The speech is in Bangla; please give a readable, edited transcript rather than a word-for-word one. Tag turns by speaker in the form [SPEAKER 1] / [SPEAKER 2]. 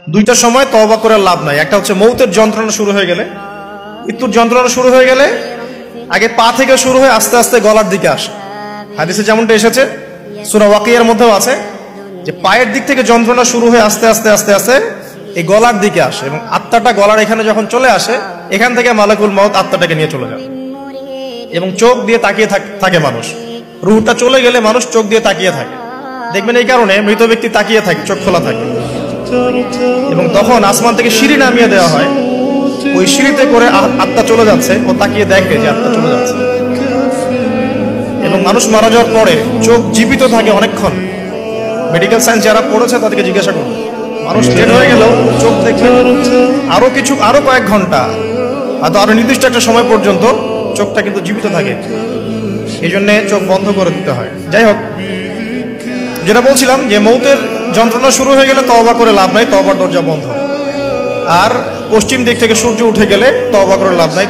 [SPEAKER 1] দুইটা সময় তওবা করে লাভ নাই। একটা হচ্ছে মৌতের যন্ত্রণা শুরু হয়ে গেলে, মৃত্যুর যন্ত্রণা শুরু হয়ে গেলে আগে পা থেকে শুরু হয়ে আস্তে আস্তে গলার দিকে আসে। হাদিসে যেমনটা এসেছে, সূরা ওয়াকিয়ার মধ্যেও আছে যে পায়ের দিক থেকে যন্ত্রণা শুরু হয়ে আস্তে আস্তে আস্তে আস্তে এই গলার দিকে আসে, এবং আত্মাটা গলার এখানে যখন চলে আসে, এখান থেকে মালাকুল মউত আত্মাটাকে নিয়ে চলে যায়। এবং চোখ দিয়ে তাকিয়ে থাকে মানুষ, রূহটা চলে গেলে মানুষ চোখ দিয়ে তাকিয়ে থাকে। দেখবেন এই কারণে মৃত ব্যক্তি তাকিয়ে থাকে, চোখ খোলা থাকে। এবং তখন আসমান থেকে সিঁড়ি নামিয়ে দেওয়া হয়, ওই সিঁড়িতে করে আত্মা চলে যাচ্ছে, ও তাকিয়ে দেখে যে আত্মা চলে যাচ্ছে। এবং মানুষ মারা যাওয়ার পরে চোখ জীবিত থাকে অনেকক্ষণ। মেডিকেল সায়েন্স যারা পড়েছে তাদেরকে জিজ্ঞাসা করুন, মানুষ ডেড হয়ে গেল চোখ দেখবে আরো কয়েক ঘন্টা, হয়তো আরো নির্দিষ্ট একটা সময় পর্যন্ত চোখটা কিন্তু জীবিত থাকে। এই জন্য চোখ বন্ধ করে দিতে হয়। যাই হোক, যেটা বলছিলাম যে মৌতের যন্ত্রণা শুরু হয়ে গেলে তওবা করে লাভ নাই, তওবার দরজা বন্ধ। আর পশ্চিম দিক থেকে সূর্য উঠে গেলে তওবা করে লাভ নাই।